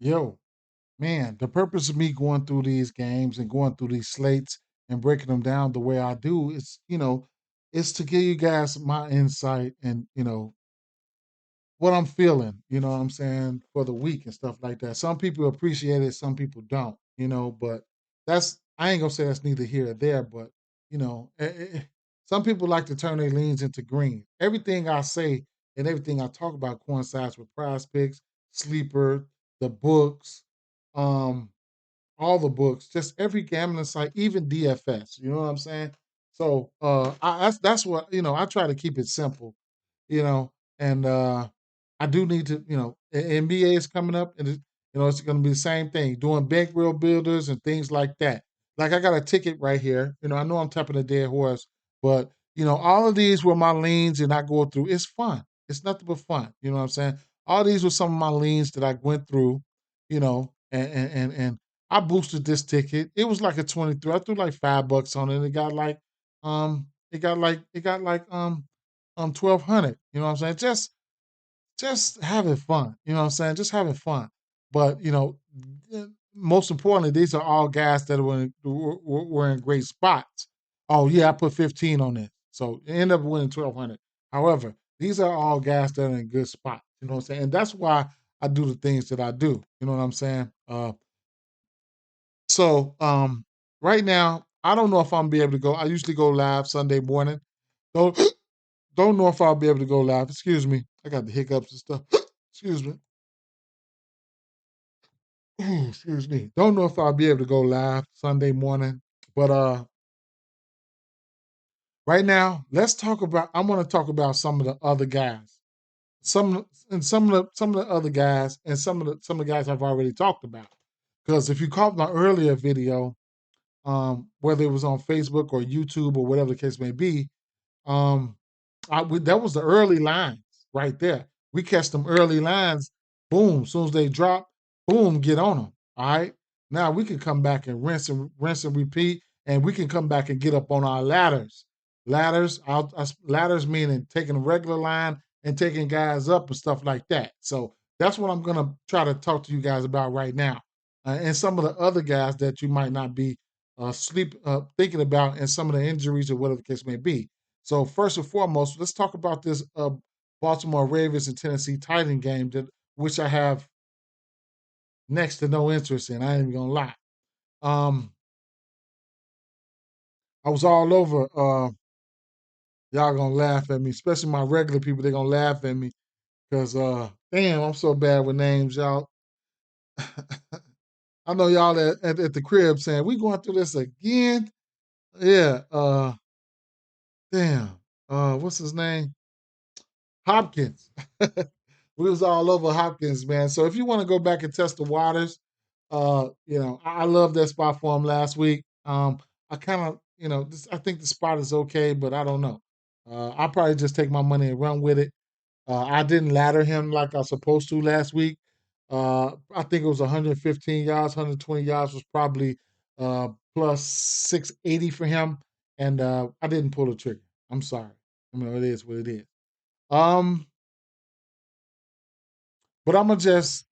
Yo, man, the purpose of me going through these games and going through these slates and breaking them down the way I do is, is to give you guys my insight and, what I'm feeling, you know what I'm saying, for the week and stuff like that. Some people appreciate it, some people don't, but I ain't gonna say that's neither here or there, but, some people like to turn their leans into green. Everything I say and everything I talk about coincides with prize picks, sleeper, the books, um, all the books, just every gambling site, even DFS. You know what I'm saying? So that's what I try to keep it simple, you know, and I do need to, NBA is coming up, and it's going to be the same thing, doing bankroll builders and things like that. Like I got a ticket right here. I know I'm tapping a dead horse, but all of these were my leans, and I go through. It's fun. It's nothing but fun. You know what I'm saying? All these were some of my leans that I went through, and I boosted this ticket. It was like a 23. I threw like $5 on it. And it got like 1,200. You know what I'm saying? Just having fun. You know what I'm saying? Just having fun. But most importantly, these are all guys that were in great spots. Oh yeah, I put 15 on this, so it ended up winning 1,200. However, these are all guys that are in good spots. You know what I'm saying? And that's why I do the things that I do. You know what I'm saying? So right now, I don't know if I'm gonna be able to go. I usually go live Sunday morning. Don't don't know if I'll be able to go live. Excuse me. I got the hiccups and stuff. Excuse me. Excuse me. Don't know if I'll be able to go live Sunday morning. But right now, let's talk about I want to talk about some of the other guys. Some of the other guys and some of the guys I've already talked about. Because if you caught my earlier video, whether it was on Facebook or YouTube or whatever the case may be, um, that was the early lines right there. We catch them early lines, boom. As soon as they drop, boom, get on them. All right. Now we can come back and rinse and repeat, and we can come back and get up on our ladders. Ladders meaning taking a regular line and taking guys up and stuff like that. So that's what I'm gonna try to talk to you guys about right now, and some of the other guys that you might not be thinking about, and some of the injuries or whatever the case may be. So first and foremost, let's talk about this Baltimore Ravens and Tennessee Titan game, which I have next to no interest in. I ain't even gonna lie. Um, I was all over. Y'all gonna laugh at me, especially my regular people. They're gonna laugh at me because damn, I'm so bad with names, y'all. I know y'all at the crib saying we going through this again. Yeah. Damn. What's his name? Hopkins. We was all over Hopkins, man. So if you want to go back and test the waters, I love that spot for him last week. I kind of, I think the spot is okay, but I don't know. I'll probably just take my money and run with it. I didn't ladder him like I was supposed to last week. I think it was 115 yards, 120 yards was probably plus 680 for him, and I didn't pull the trigger. I'm sorry. I mean, it is what it is. Um, but I'm gonna just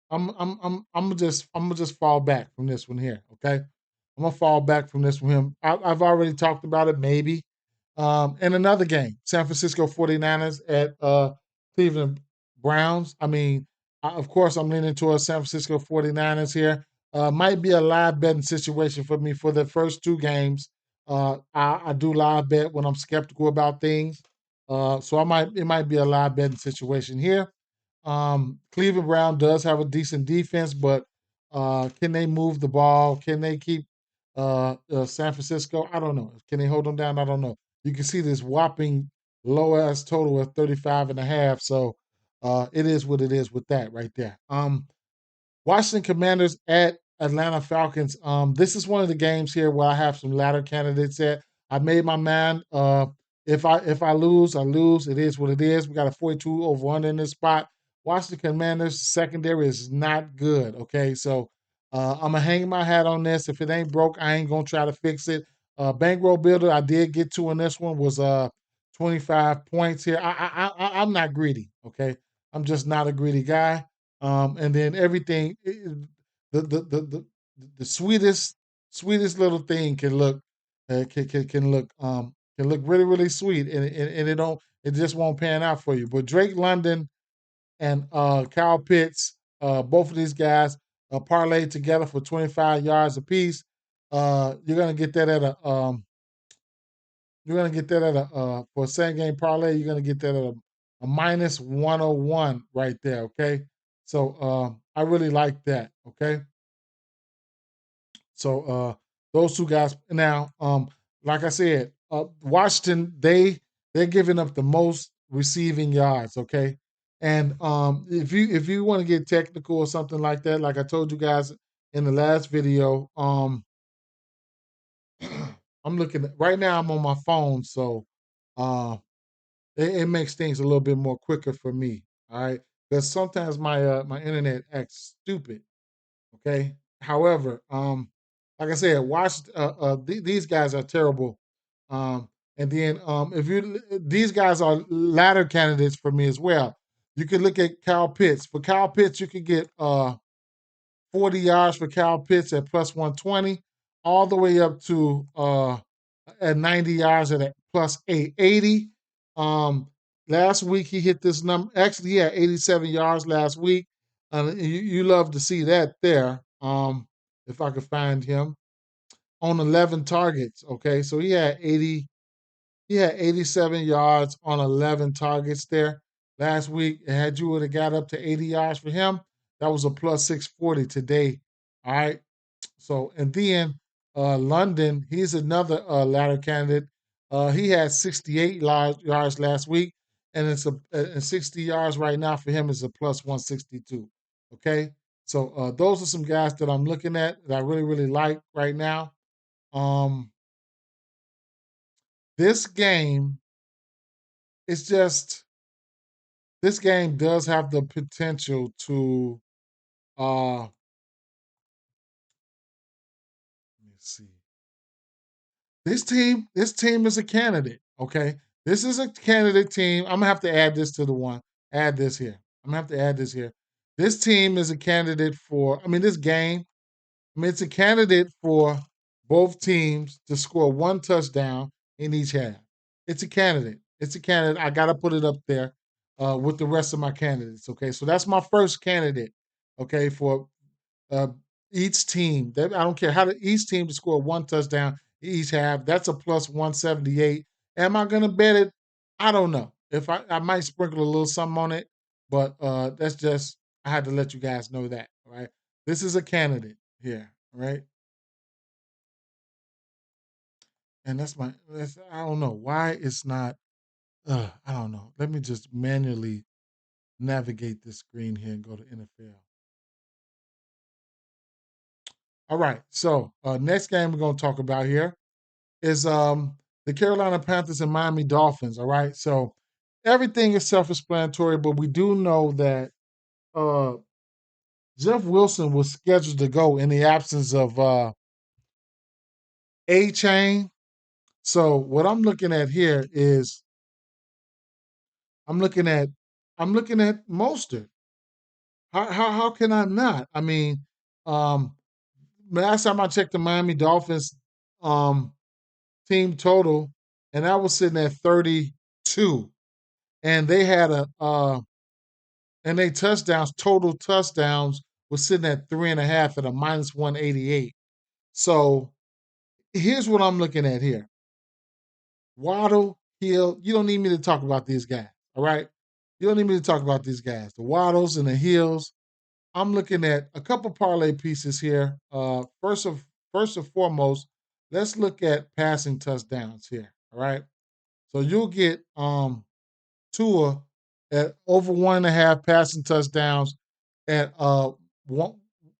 fall back from this one here. Okay, I'm gonna fall back from this one. I've already talked about it. Maybe. And another game, San Francisco 49ers at Cleveland Browns. I mean, of course, I'm leaning towards San Francisco 49ers here. Might be a live betting situation for me for the first two games. I do live bet when I'm skeptical about things. So it might be a live betting situation here. Cleveland Brown does have a decent defense, but can they move the ball? Can they keep San Francisco? I don't know. Can they hold them down? I don't know. You can see this whopping low ass total of 35 and a half. So it is what it is with that right there. Washington Commanders at Atlanta Falcons. This is one of the games here where I have some ladder candidates at. I made my mind. If I lose, I lose. It is what it is. We got a 42 over under in this spot. Washington Commanders secondary is not good. Okay, so I'm gonna hang my hat on this. If it ain't broke, I ain't gonna try to fix it. Bankroll builder, I did get to in this one was 25 points here. I'm not greedy. Okay, I'm just not a greedy guy. And then everything. the sweetest little thing can look can look really really sweet, and it just won't pan out for you. But Drake London and Kyle Pitts, both of these guys parlayed together for 25 yards apiece. You're gonna get that at a for a same game parlay. You're gonna get that at a minus 101 right there. Okay, so I really like that. Okay, so those two guys now, like I said, Washington they're giving up the most receiving yards. Okay, and if you want to get technical or something like that, like I told you guys in the last video, I'm looking at right now. I'm on my phone, so uh, it makes things a little bit more quicker for me. All right, because sometimes my internet acts stupid. Okay. However, like I said, these guys are terrible. And then if you these guys are ladder candidates for me as well. You could look at Kyle Pitts. For Kyle Pitts, you could get 40 yards for Kyle Pitts at plus 120, all the way up to at 90 yards at a plus 880. Um, last week he hit this number. Actually, he had 87 yards last week. You love to see that there. If I could find him on 11 targets. Okay, so he had 87 yards on 11 targets there last week. And had you would have got up to 80 yards for him, that was a plus 640 today. All right. So, and then London, he's another ladder candidate. He had 68 yards last week, and it's and 60 yards right now for him is a plus 162. Okay. So those are some guys that I'm looking at that I really, really like right now. Um, this game it's just this game does have the potential to let me see. This team is a candidate, okay? This is a candidate team. I'm gonna have to add this to the one. Add this here. I'm gonna have to add this here. This team is a candidate for, this game, it's a candidate for both teams to score one touchdown in each half. It's a candidate. It's a candidate. I got to put it up there with the rest of my candidates. Okay, so that's my first candidate. Okay, for uh, each team. I don't care how each team to score one touchdown each half. That's a plus 178. Am I going to bet it? I don't know. If I might sprinkle a little something on it, but that's just I had to let you guys know that. All right, this is a candidate here. Right, and I don't know why it's not. I don't know. Let me just manually navigate this screen here and go to NFL. All right. So next game we're going to talk about here is the Carolina Panthers and Miami Dolphins. All right. So everything is self-explanatory, but we do know that uh, Jeff Wilson was scheduled to go in the absence of A Chain. So what I'm looking at here is I'm looking at Mostert. How can I not? Um, last time I checked the Miami Dolphins um, team total, and that was sitting at 32, and they had and they total touchdowns was sitting at 3.5 at a minus 188. So here's what I'm looking at here: Waddle, Hill. You don't need me to talk about these guys, all right? You don't need me to talk about these guys. The Waddles and the Hills. I'm looking at a couple parlay pieces here. First and foremost, let's look at passing touchdowns here. All right. So you'll get Tua at over 1.5 passing touchdowns at one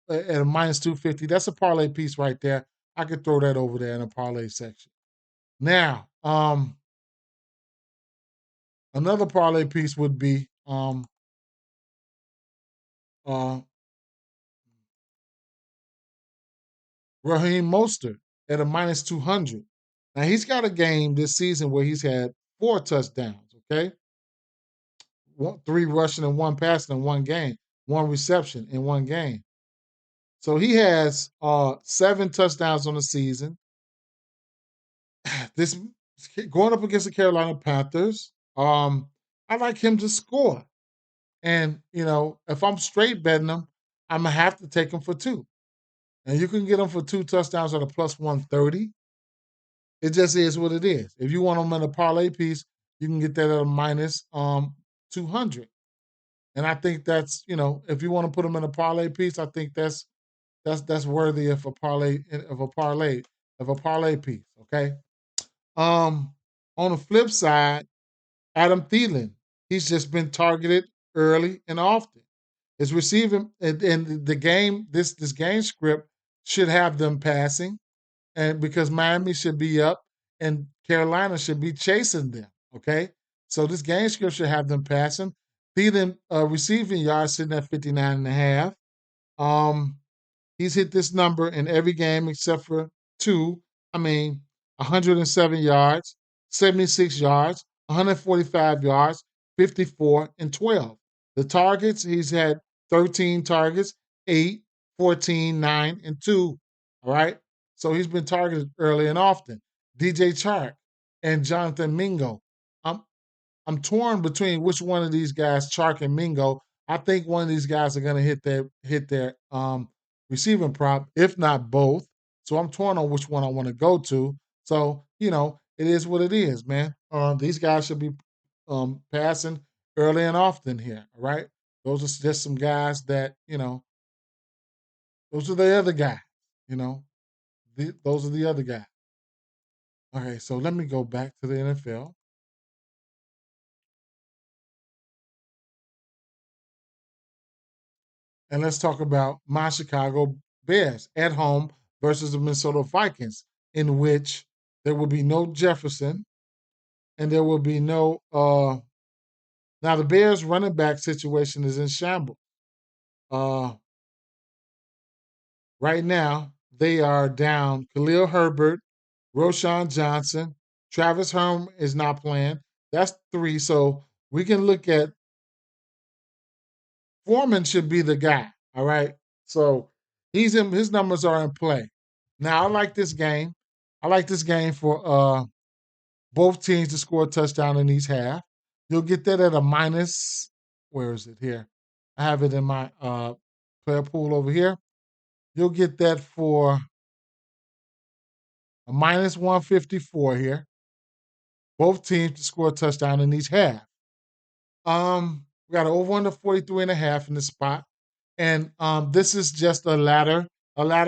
at a minus 250. That's a parlay piece right there. I could throw that over there in a parlay section. Now, another parlay piece would be uh Raheem Mostert at a minus 200. Now he's got a game this season where he's had 4 touchdowns, okay? Three rushing and one passing in one game, one reception in one game. So he has 7 touchdowns on the season. This going up against the Carolina Panthers. I like him to score. And if I'm straight betting him, I'm gonna have to take him for 2. And you can get him for 2 touchdowns at a plus 130. It just is what it is. If you want him in a parlay piece, you can get that at a minus 200. And I think that's, if you want to put him in a parlay piece, I think that's worthy of a parlay piece. Okay. Um, on the flip side, Adam Thielen, he's just been targeted early and often. His receiving and the game, this game script should have them passing, and because Miami should be up and Carolina should be chasing them. Okay, so this game script should have them passing. Thielen receiving yards sitting at 59 and a half. He's hit this number in every game except for 2. I mean, 107 yards, 76 yards, 145 yards, 54, and 12. The targets, he's had 13 targets, 8, 14, 9, and 2. All right. So he's been targeted early and often. DJ Chark and Jonathan Mingo. I'm I'm torn between which one of these guys, Chark and Mingo. I think one of these guys are going to hit their receiving prop, if not both. So I'm torn on which one I want to go to. So it is what it is, man. These guys should be passing early and often here. All right, those are just some guys that those are the other guys. You know, those are the other guys. Okay, so let me go back to the NFL. And let's talk about my Chicago Bears at home versus the Minnesota Vikings, in which there will be no Jefferson and there will be no. Now, the Bears running back situation is in shambles. Uh, right now, they are down Khalil Herbert, Roshan Johnson, Travis Herm is not playing. That's 3. So we can look at Foreman should be the guy. All right. So his numbers are in play. Now I like this game. I like this game for both teams to score a touchdown in each half. You'll get that at a minus. Where is it here? I have it in my player pool over here. You'll get that for a minus 154 here. Both teams to score a touchdown in each half. We got an over under 43 and a half in this spot. And this is just a ladder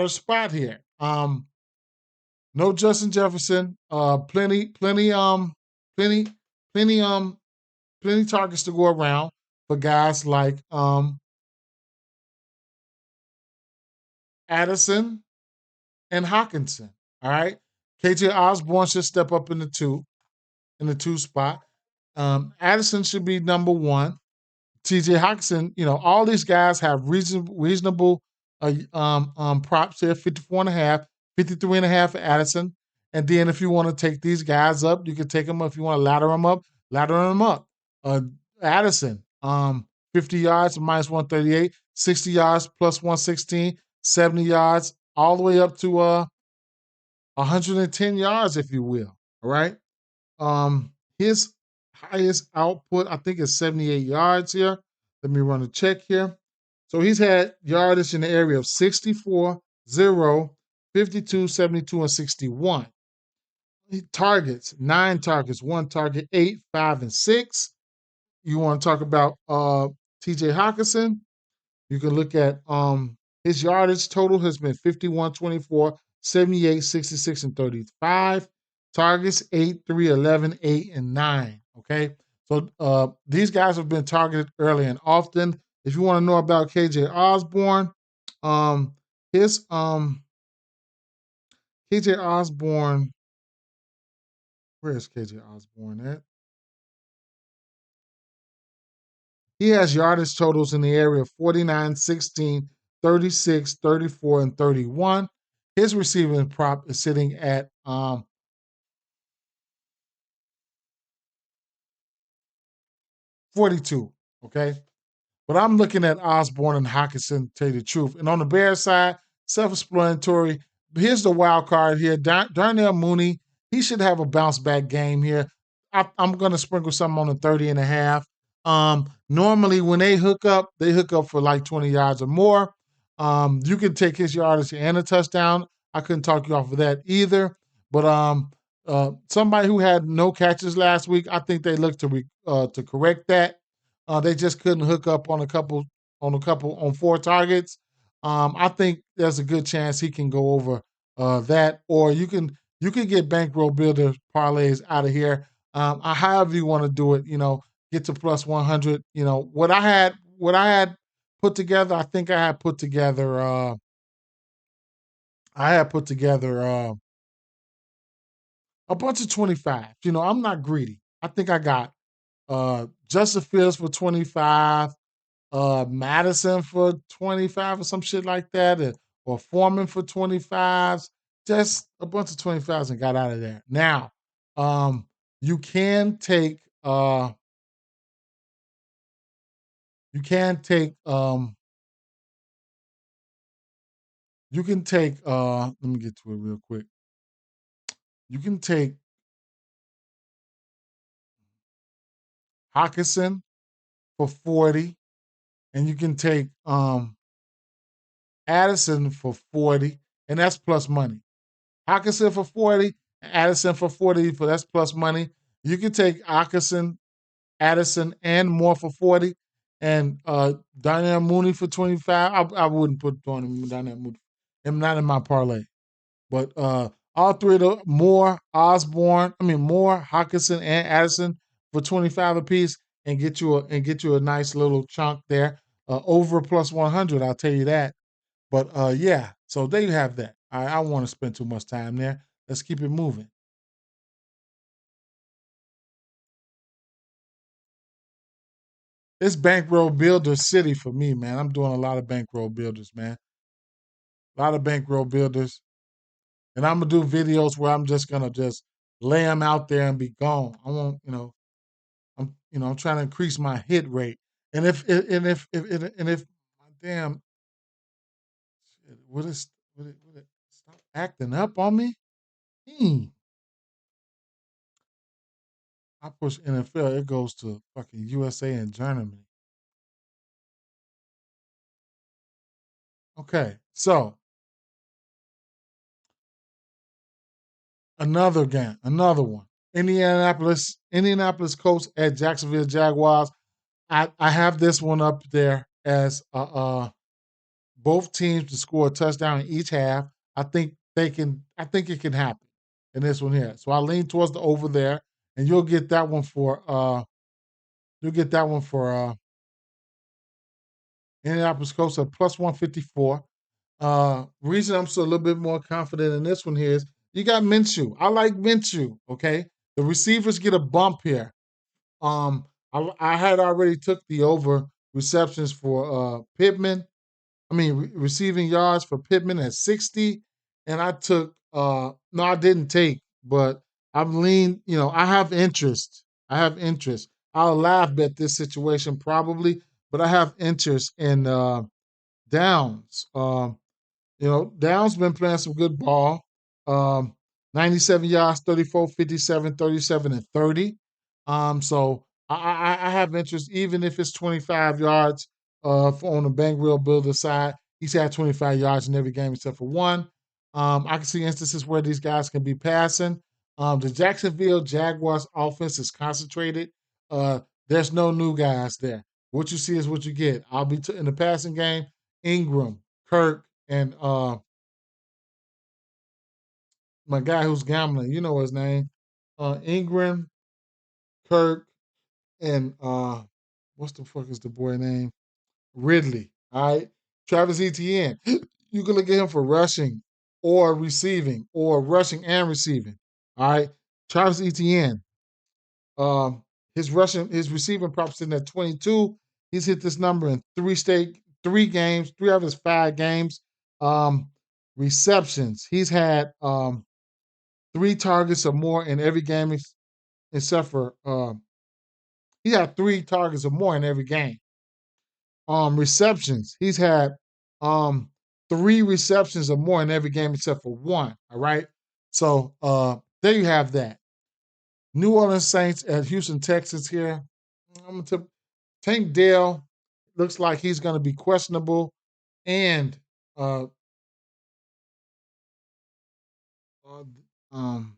spot here. No Justin Jefferson. Plenty, plenty, plenty targets to go around for guys like Addison and Hawkinson. All right. KJ Osborne should step up in the 2 spot. Addison should be number 1. TJ Hawkinson, all these guys have reasonable props here, 54 and a half, 53 and a half for Addison. And then if you want to take these guys up, you can take them up. If you want to ladder them up. Addison, 50 yards minus 138, 60 yards plus 116, 70 yards, all the way up to 110 yards, if you will. All right. His highest output, I think, is 78 yards here. Let me run a check here. So he's had yardage in the area of 64, 0, 52, 72, and 61. He targets, 9 targets, 1 target, 8, 5, and 6. You want to talk about TJ Hawkinson? You can look at his yardage total has been 51, 24, 78, 66, and 35. Targets 8, 3, 11, 8, and 9. Okay. So these guys have been targeted early and often. If you want to know about KJ Osborne, his KJ Osborne, where is KJ Osborne at? He has yardage totals in the area of 49, 16, 36, 34, and 31. His receiving prop is sitting at 42. Okay. But I'm looking at Osborne and Hawkinson, to tell you the truth. And on the Bears side, self-explanatory. Here's the wild card here. Darnell Mooney, he should have a bounce back game here. I'm going to sprinkle something on the 30 and a half. Normally, when they hook up for like 20 yards or more. You can take his yardage and a touchdown. I couldn't talk you off of that either. But somebody who had no catches last week, I think they look to correct that. They just couldn't hook up on 4 targets. I think there's a good chance he can go over that, or you can get bankroll builder parlays out of here. However you want to do it, get to plus 100. What I had put together. I think I had put together. A bunch of 25. I'm not greedy. I think I got Justin Fields for 25, Madison for 25 or some shit like that, or Foreman for 25s. Just a bunch of 25s and got out of there. Now, um, you can take you can take let me get to it real quick. You can take Hawkinson for 40, and you can take Addison for 40, and that's plus money. Hawkinson for 40, Addison for 40, for that's plus money. You can take Hawkinson, Addison, and more for 40, and Darnell Mooney for 25. I wouldn't put Darnell Mooney. I'm not in my parlay. But all three of the Moore, Hawkinson, and Addison for 25 apiece, and get you a nice little chunk there. Over plus 100, I'll tell you that. But yeah, so there you have that. I don't want to spend too much time there. Let's keep it moving. It's bankroll builder city for me, man. I'm doing a lot of bankroll builders, man. A lot of bankroll builders. And I'm gonna do videos where I'm just gonna just lay them out there and be gone. I won't, I'm trying to increase my hit rate. And if damn, would it stop acting up on me? Hmm. I push NFL, it goes to fucking USA and Germany. Okay, so another one. Indianapolis Colts at Jacksonville Jaguars. I have this one up there as both teams to score a touchdown in each half. I think they can. I think it can happen in this one here. So I lean towards the over there, and you'll get that one for Indianapolis Colts at plus 154. Reason I'm still a little bit more confident in this one here is you got Minshew. I like Minshew. Okay, the receivers get a bump here. I had already took the over receptions for Pittman. Receiving yards for Pittman at 60, and I took. No, I didn't take, but I've leaned. I have interest. I'll laugh at this situation probably, but I have interest in Downs. Downs been playing some good ball. Um, 97 yards, 34, 57, 37, and 30. So I have interest, even if it's 25 yards on the Bankroll Builder side. He's had 25 yards in every game except for one. I can see instances where these guys can be passing. The Jacksonville Jaguars offense is concentrated. Uh, there's no new guys there. What you see is what you get. I'll be in the passing game. Ingram, Kirk, and my guy who's gambling, you know his name, Ingram, Kirk, and what's the fuck is the boy name? Ridley. All right, Travis Etienne. You can look at him for rushing or receiving, or rushing and receiving. All right, Travis Etienne. His receiving prop sitting at 22. He's hit this number in 3 games, 3 of his 5 games. Um, Receptions. He's had 3 targets or more in every game except for he had 3 targets or more in every game. Receptions. He's had 3 receptions or more in every game except for one. All right. So there you have that. New Orleans Saints at Houston Texans here. I'm gonna Tank Dell looks like he's gonna be questionable, and uh, uh um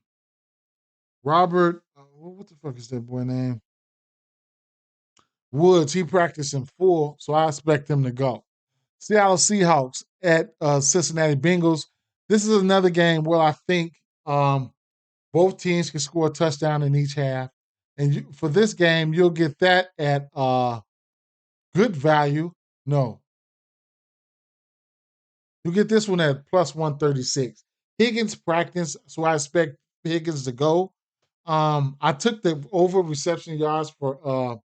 Robert, what the fuck is that boy name? Woods. He practiced in full, so I expect him to go. Seattle Seahawks at Cincinnati Bengals. This is another game where I think both teams can score a touchdown in each half. And for this game, you'll get that at good value. No, you get this one at plus 136. Higgins practice, so I expect Higgins to go. I took the over reception yards for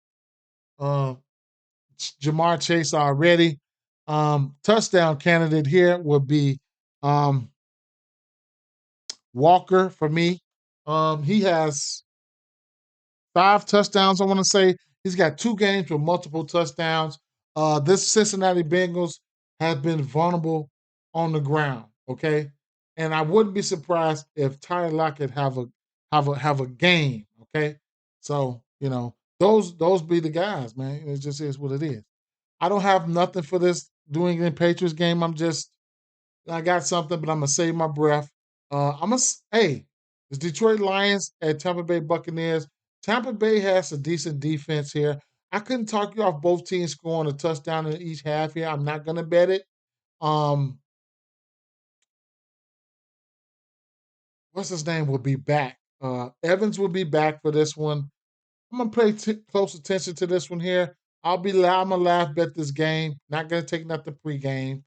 Jamar Chase already. Touchdown candidate here would be um, Walker for me. He has 5 touchdowns, I want to say. He's got 2 games with multiple touchdowns. This Cincinnati Bengals have been vulnerable on the ground. Okay. And I wouldn't be surprised if Tyler Lockett have a game. Okay. So, those be the guys, man. It just is what it is. I don't have nothing for this New England Patriots game. I got something, but I'm gonna save my breath. Hey, it's Detroit Lions at Tampa Bay Buccaneers. Tampa Bay has a decent defense here. I couldn't talk you off both teams scoring a touchdown in each half here. I'm not gonna bet it. Um, what's his name will be back. Evans will be back for this one. I'm gonna pay close attention to this one here. I'm gonna laugh bet this game. Not gonna take nothing pregame.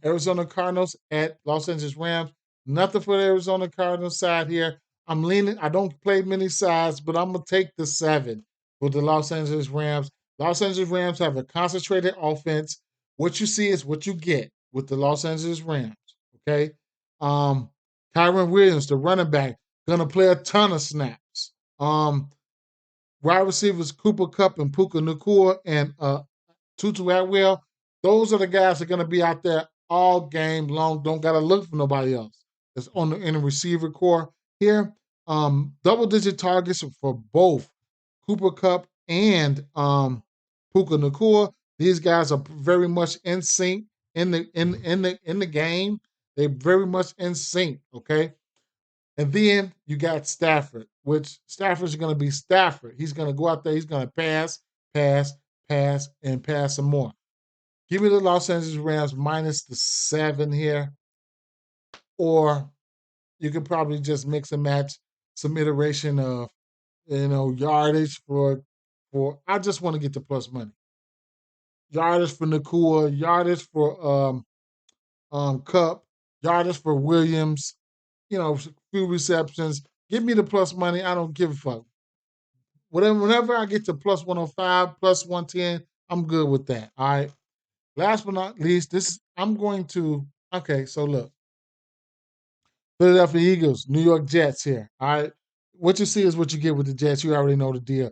Arizona Cardinals at Los Angeles Rams. Nothing for the Arizona Cardinals side here. I'm leaning. I don't play many sides, but I'm gonna take the 7 for the Los Angeles Rams. Los Angeles Rams have a concentrated offense. What you see is what you get with the Los Angeles Rams. Okay. Um, Kyron Williams, the running back, gonna play a ton of snaps. Wide receivers Cooper Cup and Puka Nakua and Tutu Atwell. Those are the guys that are going to be out there all game long. Don't got to look for nobody else. That's in the receiver core here. Double-digit targets for both Cooper Cup and Puka Nakua. These guys are very much in sync in the game. They're very much in sync. Okay. And then you got Stafford, which Stafford's going to be Stafford. He's going to go out there. He's going to pass, pass, pass, and pass some more. Give me the Los Angeles Rams minus the 7 here. Or you could probably just mix and match some iteration of, yardage for I just want to get the plus money. Yardage for Nakua, yardage for Cup, yardage for Williams, few receptions. Give me the plus money. I don't give a fuck. Whenever I get to plus 105, plus 110, I'm good with that. All right. Last but not least, I'm going to okay, so look. Philadelphia Eagles, New York Jets here. All right. What you see is what you get with the Jets. You already know the deal.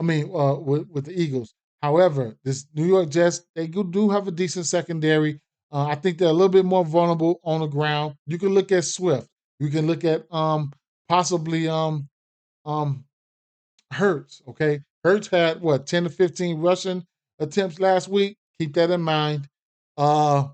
I mean, with the Eagles. However, this New York Jets, they do have a decent secondary. I think they're a little bit more vulnerable on the ground. You can look at Swift. You can look at possibly um Hurts. Okay. Hurts had what 10 to 15 rushing attempts last week. Keep that in mind. Uh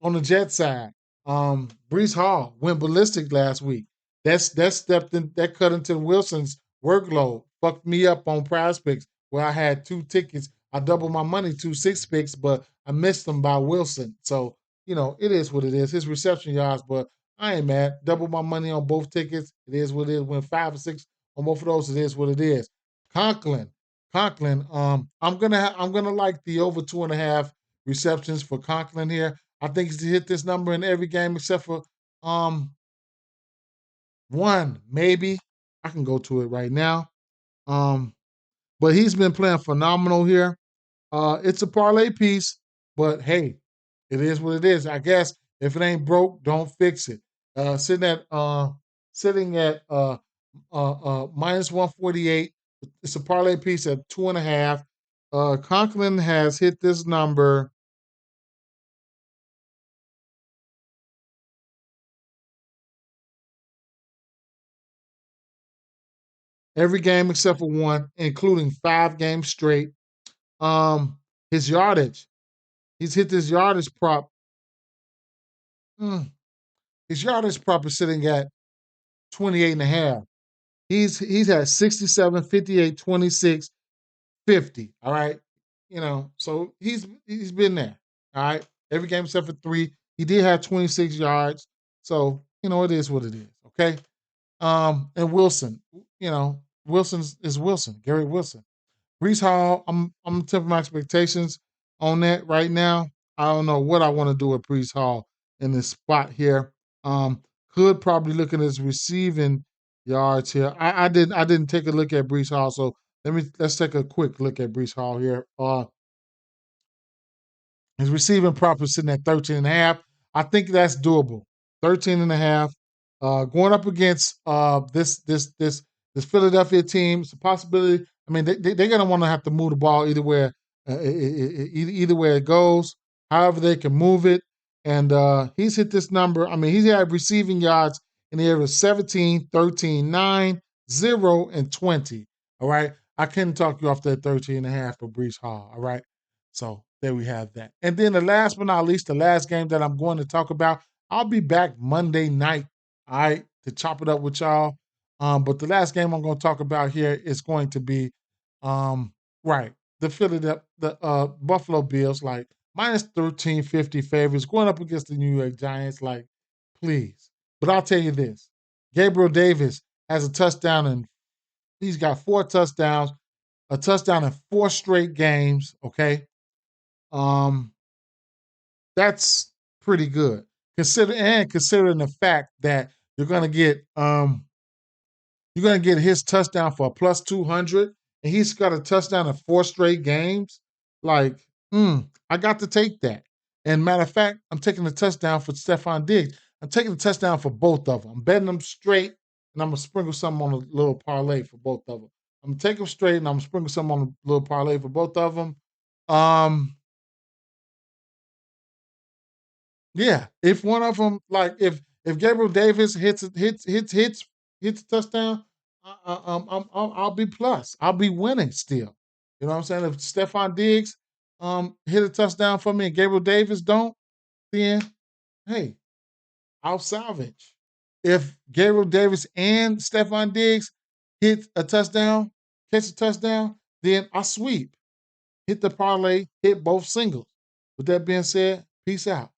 on the Jet side, Brees Hall went ballistic last week. That stepped in, that cut into Wilson's workload. Fucked me up on PrizePicks where I had 2 tickets. I doubled my money 2 6 picks, but I missed them by Wilson. So it is what it is. His reception yards, but I ain't mad. Double my money on both tickets. It is what it is. Went 5 or 6 on both of those. It is what it is. Conklin, Conklin. I'm gonna like the over 2.5 receptions for Conklin here. I think he's hit this number in every game except for um one, maybe. I can go to it right now. Um, but he's been playing phenomenal here. It's a parlay piece, but hey, it is what it is. I guess if it ain't broke, don't fix it. Sitting at minus 148. It's a parlay piece at 2.5. Conklin has hit this number every game except for one, including 5 games straight. His yardage, he's hit this yardage prop. Mm, his yardage prop is sitting at 28 and a half. He's had 67, 58, 26, 50. All right. So he's been there. All right. Every game except for 3. He did have 26 yards. So, it is what it is. Okay. And Wilson, Wilson is Wilson, Gary Wilson. Brees Hall, I'm tempering my expectations on that right now. I don't know what I want to do with Brees Hall in this spot here. Um, could probably look at his receiving yards here. I didn't take a look at Brees Hall, so let's take a quick look at Brees Hall here. His receiving prop is sitting at 13 and a half. I think that's doable. 13 and a half. Going up against this Philadelphia team, it's a possibility. I mean, they're going to want to have to move the ball either way it goes. However, they can move it. And he's hit this number. I mean, he's had receiving yards in the area of 17, 13, 9, 0, and 20. All right. I couldn't talk you off that 13 and a half for Brees Hall. All right. So there we have that. And then the last but not least, the last game that I'm going to talk about, I'll be back Monday night, all right, to chop it up with y'all. But the last game I'm going to talk about here is going to be, right, the Buffalo Bills, like minus 1350 favorites, going up against the New York Giants, like, please. But I'll tell you this, Gabriel Davis has a touchdown, and he's got 4 touchdowns, a touchdown in 4 straight games, okay? Um, that's pretty good. Considering the fact that you're gonna get his touchdown for a plus 200, and he's got a touchdown in 4 straight games. Like, I got to take that. And matter of fact, I'm taking the touchdown for Stephon Diggs. I'm taking the touchdown for both of them. I'm betting them straight, and I'm gonna sprinkle something on a little parlay for both of them. I'm gonna take them straight, and I'm gonna sprinkle something on a little parlay for both of them. Um, Yeah, if one of them, like if Gabriel Davis hits a touchdown, I'll be plus. I'll be winning still. You know what I'm saying? If Stephon Diggs hit a touchdown for me and Gabriel Davis don't, then hey, I'll salvage. If Gabriel Davis and Stephon Diggs hit a touchdown, catch a touchdown, then I sweep. Hit the parlay, hit both singles. With that being said, peace out.